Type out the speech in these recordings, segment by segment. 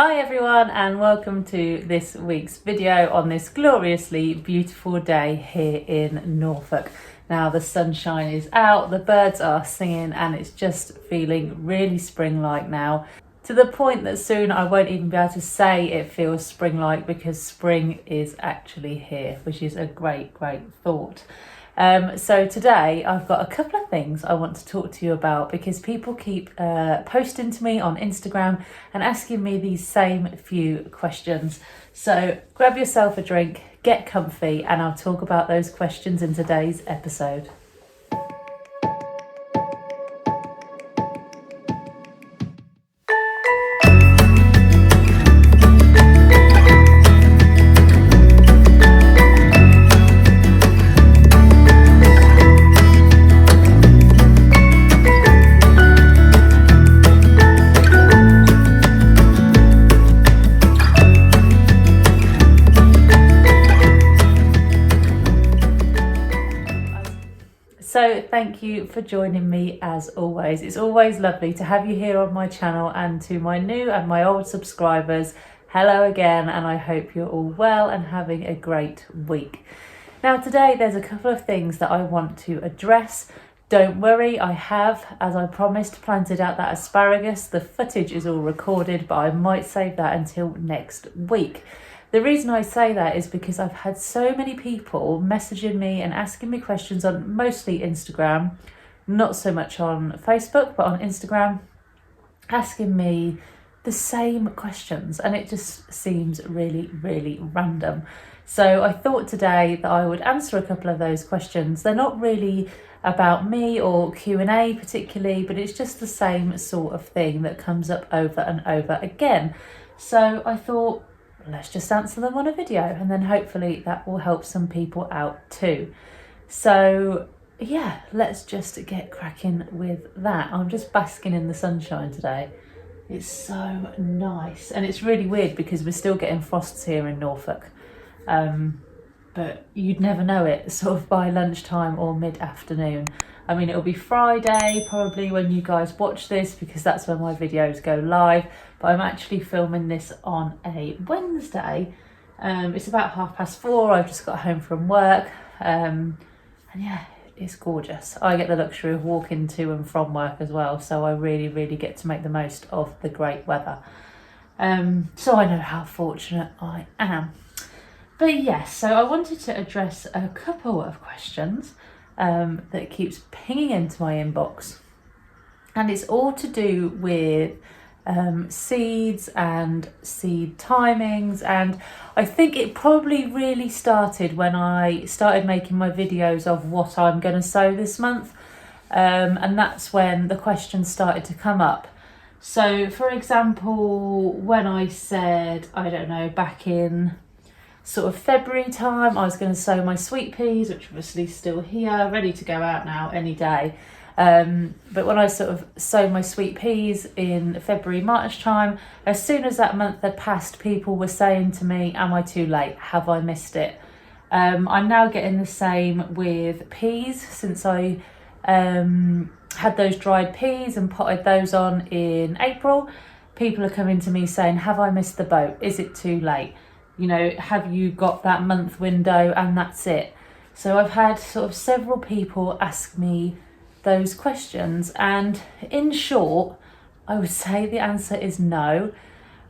Hi everyone, and welcome to this week's video on this gloriously beautiful day here in Norfolk. Now the sunshine is out, the birds are singing, and it's just feeling really spring-like now, to the point that soon I won't even be able to say it feels spring-like because spring is actually here, which is a great thought. So today I've got a couple of things I want to talk to you about because people keep posting to me on Instagram and asking me these same few questions. So grab yourself a drink, get comfy, and I'll talk about those questions in today's episode. So thank you for joining me as always. It's always lovely to have you here on my channel, and to my new and my old subscribers, hello again, and I hope you're all well and having a great week. Now today there's a couple of things that I want to address. Don't worry, I have, as I promised, planted out that asparagus. The footage is all recorded, but I might save that until next week. The reason I say that is because I've had so many people messaging me and asking me questions on mostly Instagram, not so much on Facebook, but on Instagram, asking me the same questions, and it just seems really random. So I thought today that I would answer a couple of those questions. They're not really about me or Q&A particularly, but it's just the same sort of thing that comes up over and over again. So I thought, let's just answer them on a video, and then hopefully that will help some people out too. So yeah, let's just get cracking with that. I'm just basking in the sunshine today. It's so nice, and it's really weird because we're still getting frosts here in Norfolk, but you'd never know it sort of by lunchtime or mid-afternoon. I mean, it'll be Friday probably when you guys watch this because that's when my videos go live, but I'm actually filming this on a Wednesday. It's about 4:30. I've just got home from work, and yeah, it's gorgeous. I get the luxury of walking to and from work as well, so I really get to make the most of the great weather. So I know how fortunate I am. But yes, so I wanted to address a couple of questions that keeps pinging into my inbox, and it's all to do with seeds and seed timings. And I think it probably really started when I started making my videos of what I'm going to sow this month, and that's when the questions started to come up. So for example, when I said, I don't know, back in sort of February time, I was going to sow my sweet peas, which are obviously still here, ready to go out now any day. But when I sort of sowed my sweet peas in February, March time, as soon as that month had passed, people were saying to me, am I too late? Have I missed it? I'm now getting the same with peas since I had those dried peas and potted those on in April. People are coming to me saying, have I missed the boat? Is it too late? You know, have you got that month window and that's it? So I've had sort of several people ask me those questions, and in short, I would say the answer is no.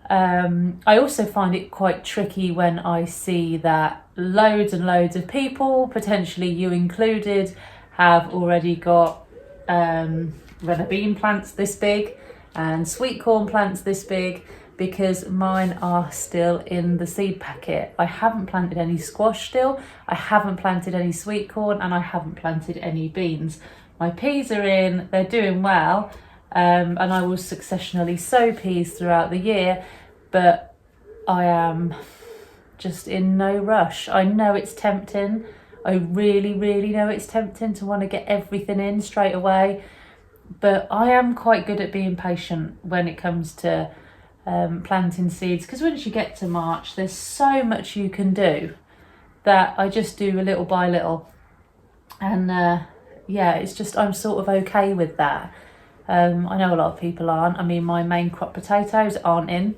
I also find it quite tricky when I see that loads and loads of people, potentially you included, have already got runner bean plants this big and sweet corn plants this big, because mine are still in the seed packet. I haven't planted any squash still, I haven't planted any sweet corn, and I haven't planted any beans. My peas are in, they're doing well, and I will successionally sow peas throughout the year, but I am just in no rush. I know it's tempting. I really know it's tempting to want to get everything in straight away, but I am quite good at being patient when it comes to planting seeds, because once you get to March, there's so much you can do that I just do a little by little, and yeah, it's just, I'm sort of okay with that. I know a lot of people aren't. I mean, my main crop potatoes aren't in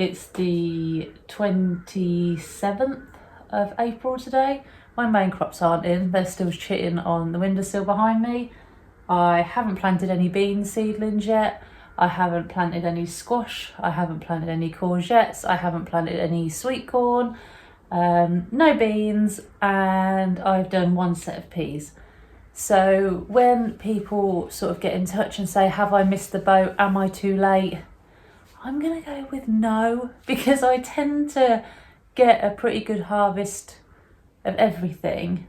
It's the 27th of April today. My main crops aren't in, they're still chitting on the windowsill behind me. I haven't planted any bean seedlings yet. I haven't planted any squash. I haven't planted any courgettes. I haven't planted any sweet corn, no beans, and I've done one set of peas. So when people sort of get in touch and say, have I missed the boat? Am I too late? I'm going to go with no, because I tend to get a pretty good harvest of everything.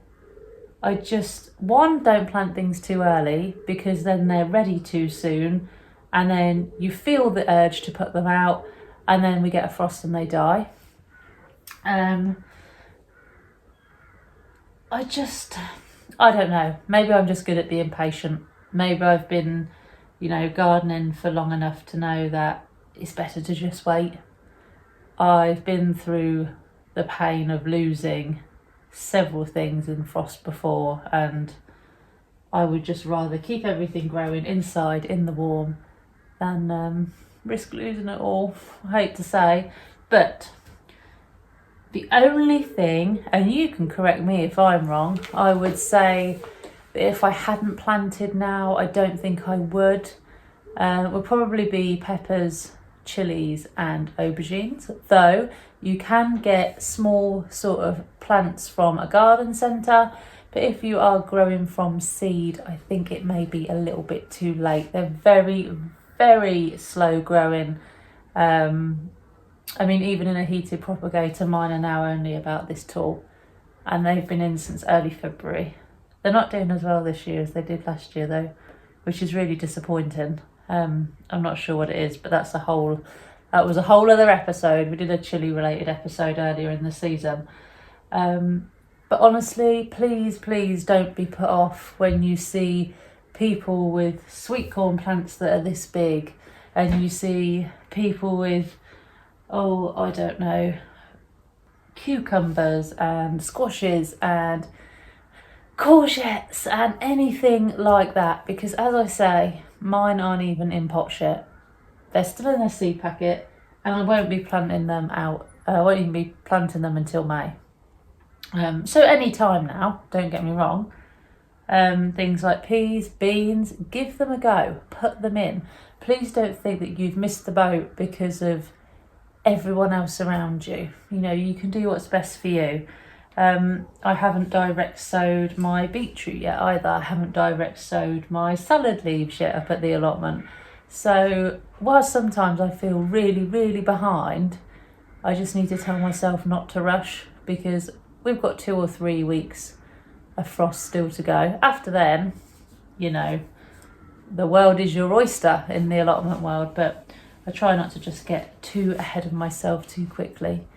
I just, one, don't plant things too early because then they're ready too soon, and then you feel the urge to put them out, and then we get a frost and they die. I don't know, maybe I'm just good at being patient. Maybe I've been, gardening for long enough to know that it's better to just wait. I've been through the pain of losing several things in frost before, and I would just rather keep everything growing inside in the warm than risk losing it all. I hate to say, but the only thing, and you can correct me if I'm wrong, I would say that if I hadn't planted now, I don't think I would. It would probably be peppers, chilies and aubergines, though you can get small sort of plants from a garden centre, but if you are growing from seed, I think it may be a little bit too late. They're very, very slow growing. Even in a heated propagator, mine are now only about this tall, and they've been in since early February. They're not doing as well this year as they did last year though, which is really disappointing. I'm not sure what it is, but that was a whole other episode. We did a chili related episode earlier in the season. But honestly, please don't be put off when you see people with sweet corn plants that are this big, and you see people with, cucumbers and squashes and courgettes and anything like that, because as I say, mine aren't even in pot yet. They're still in a seed packet, and I won't be planting them out. I won't even be planting them until May. So any time now, don't get me wrong. Things like peas, beans, give them a go, put them in. Please don't think that you've missed the boat because of everyone else around you. You can do what's best for you. I haven't direct sowed my beetroot yet either. I haven't direct sowed my salad leaves yet up at the allotment. So while sometimes I feel really, really behind, I just need to tell myself not to rush, because we've got 2 or 3 weeks of frost still to go. After then, the world is your oyster in the allotment world, but I try not to just get too ahead of myself too quickly.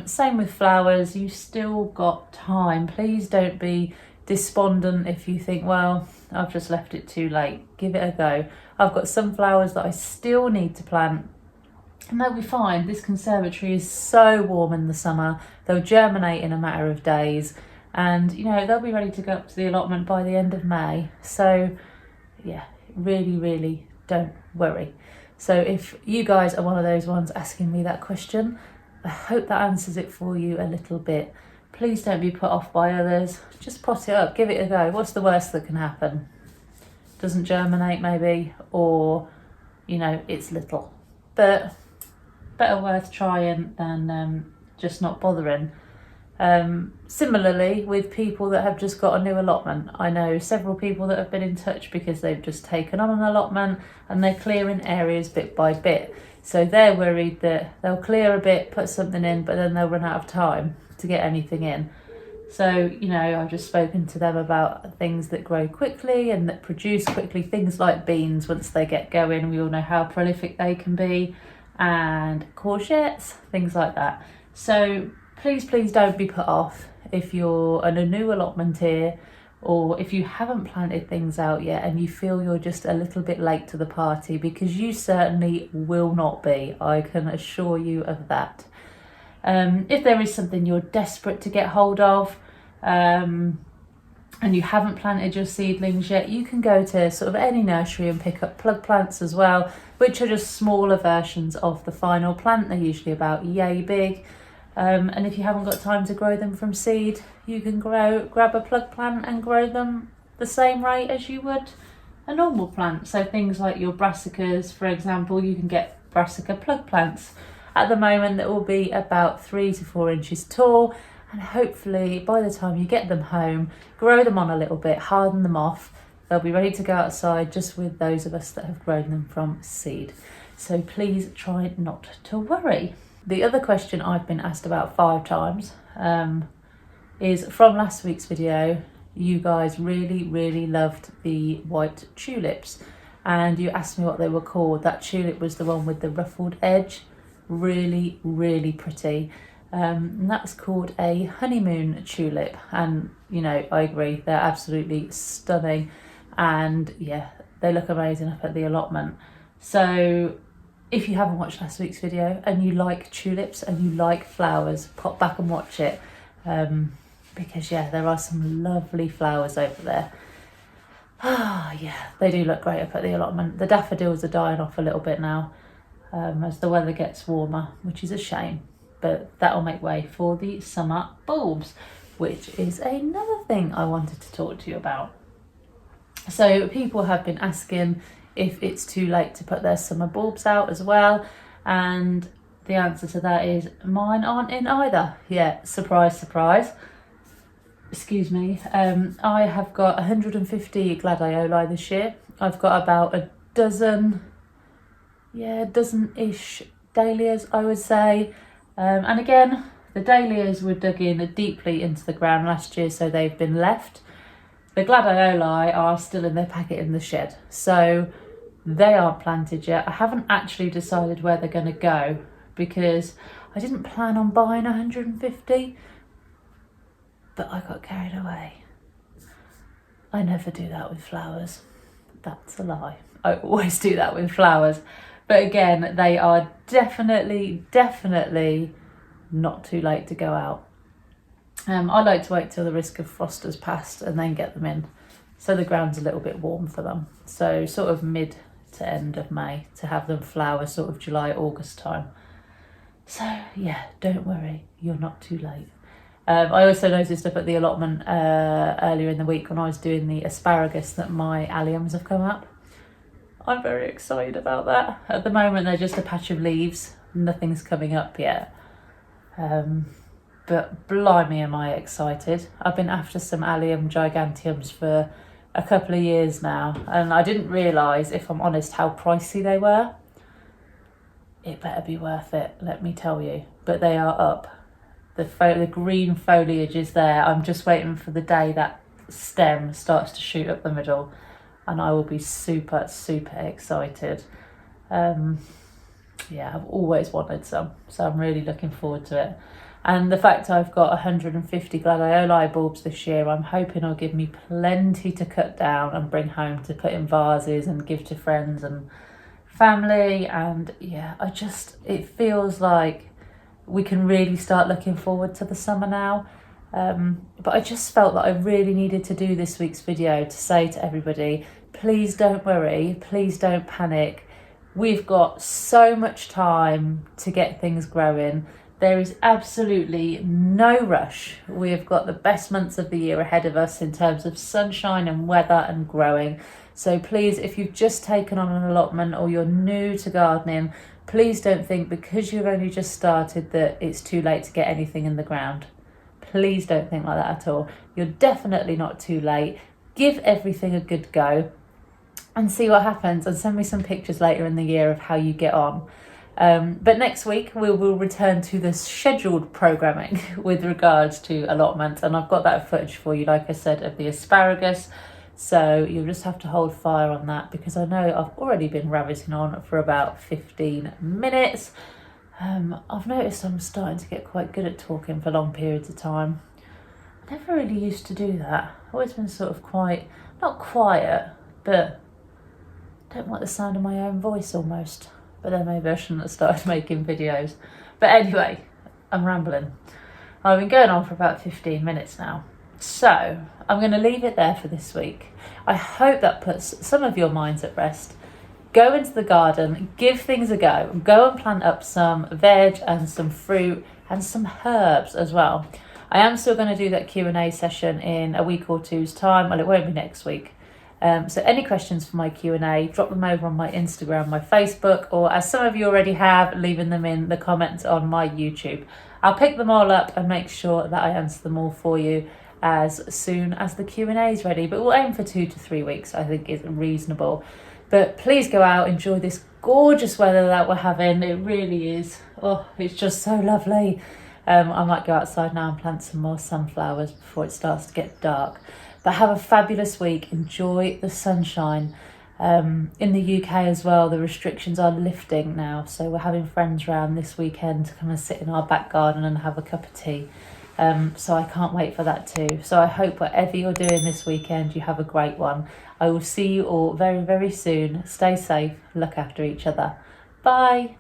Same with flowers, you still got time. Please don't be despondent if you think, well, I've just left it too late. Give it a go. I've got some flowers that I still need to plant, and they'll be fine. This conservatory is so warm in the summer. They'll germinate in a matter of days, and they'll be ready to go up to the allotment by the end of May. So yeah, really, really don't worry. So if you guys are one of those ones asking me that question, I hope that answers it for you a little bit. Please don't be put off by others. Just pot it up, give it a go. What's the worst that can happen? Doesn't germinate maybe, or it's little. But better worth trying than just not bothering. Similarly with people that have just got a new allotment. I know several people that have been in touch because they've just taken on an allotment and they're clearing areas bit by bit. So they're worried that they'll clear a bit, put something in, but then they'll run out of time to get anything in. So, I've just spoken to them about things that grow quickly and that produce quickly, things like beans once they get going. We all know how prolific they can be, and courgettes, things like that. So please don't be put off if you're in a new allotment here, or if you haven't planted things out yet and you feel you're just a little bit late to the party, because you certainly will not be. I can assure you of that. If there is something you're desperate to get hold of, and you haven't planted your seedlings yet, you can go to sort of any nursery and pick up plug plants as well, which are just smaller versions of the final plant. They're usually about yay big. And if you haven't got time to grow them from seed, you can grab a plug plant and grow them the same rate as you would a normal plant. So things like your brassicas, for example, you can get brassica plug plants. At the moment, that will be about 3 to 4 inches tall, and hopefully by the time you get them home, grow them on a little bit, harden them off, they'll be ready to go outside, just with those of us that have grown them from seed. So please try not to worry. The other question I've been asked about 5 times is from last week's video. You guys really loved the white tulips, and you asked me what they were called. That tulip was the one with the ruffled edge, really pretty. And that's called a honeymoon tulip, and you know, I agree, they're absolutely stunning, and yeah, they look amazing up at the allotment. So if you haven't watched last week's video and you like tulips and you like flowers, pop back and watch it, because yeah, there are some lovely flowers over there. Yeah, they do look great up at the allotment. The daffodils are dying off a little bit now, as the weather gets warmer, which is a shame, but that'll make way for the summer bulbs, which is another thing I wanted to talk to you about. So people have been asking if it's too late to put their summer bulbs out as well, and the answer to that is mine aren't in either. Yeah, surprise excuse me. I have got 150 gladioli this year. I've got about a dozen-ish dahlias, I would say. And again, the dahlias were dug in deeply into the ground last year, so they've been left. The gladioli are still in their packet in the shed, so they aren't planted yet. I haven't actually decided where they're going to go, because I didn't plan on buying 150, but I got carried away. I never do that with flowers. That's a lie. I always do that with flowers. But again, they are definitely not too late to go out. I like to wait till the risk of frost has passed and then get them in, so the ground's a little bit warm for them. So sort of mid to end of May to have them flower, sort of July, August time. So yeah, don't worry, you're not too late. I also noticed up at the allotment earlier in the week when I was doing the asparagus that my alliums have come up. I'm very excited about that. At the moment they're just a patch of leaves, nothing's coming up yet. But blimey am I excited. I've been after some allium giganteums for a couple of years now, and I didn't realise, if I'm honest, how pricey they were. It better be worth it, let me tell you. But they are up. The green foliage is there. I'm just waiting for the day that stem starts to shoot up the middle, and I will be super excited. Yeah, I've always wanted some, so I'm really looking forward to it. And the fact I've got 150 gladioli bulbs this year, I'm hoping will give me plenty to cut down and bring home to put in vases and give to friends and family. And yeah, it feels like we can really start looking forward to the summer now. But I just felt that I really needed to do this week's video to say to everybody, please don't worry, please don't panic. We've got so much time to get things growing. There is absolutely no rush. We've got the best months of the year ahead of us in terms of sunshine and weather and growing. So please, if you've just taken on an allotment or you're new to gardening, please don't think because you've only just started that it's too late to get anything in the ground. Please don't think like that at all. You're definitely not too late. Give everything a good go and see what happens, and send me some pictures later in the year of how you get on. But next week we will return to the scheduled programming with regards to allotment, and I've got that footage for you, like I said, of the asparagus. So you'll just have to hold fire on that, because I know I've already been rabbiting on for about 15 minutes. I've noticed I'm starting to get quite good at talking for long periods of time. I never really used to do that. I've always been sort of not quiet, but don't like the sound of my own voice almost. But then maybe I shouldn't have started making videos. But anyway, I'm rambling. I've been going on for about 15 minutes now. So I'm going to leave it there for this week. I hope that puts some of your minds at rest. Go into the garden, give things a go. Go and plant up some veg and some fruit and some herbs as well. I am still going to do that Q&A session in a week or two's time. Well, it won't be next week. So any questions for my Q&A, drop them over on my Instagram, my Facebook, or as some of you already have, leaving them in the comments on my YouTube. I'll pick them all up and make sure that I answer them all for you as soon as the Q&A is ready. But we'll aim for 2 to 3 weeks, I think is reasonable. But please go out, enjoy this gorgeous weather that we're having. It really is. Oh, it's just so lovely. I might go outside now and plant some more sunflowers before it starts to get dark. But have a fabulous week. Enjoy the sunshine. In the UK as well, the restrictions are lifting now. So we're having friends round this weekend to come and sit in our back garden and have a cup of tea. So I can't wait for that too. So I hope whatever you're doing this weekend, you have a great one. I will see you all very, very soon. Stay safe. Look after each other. Bye.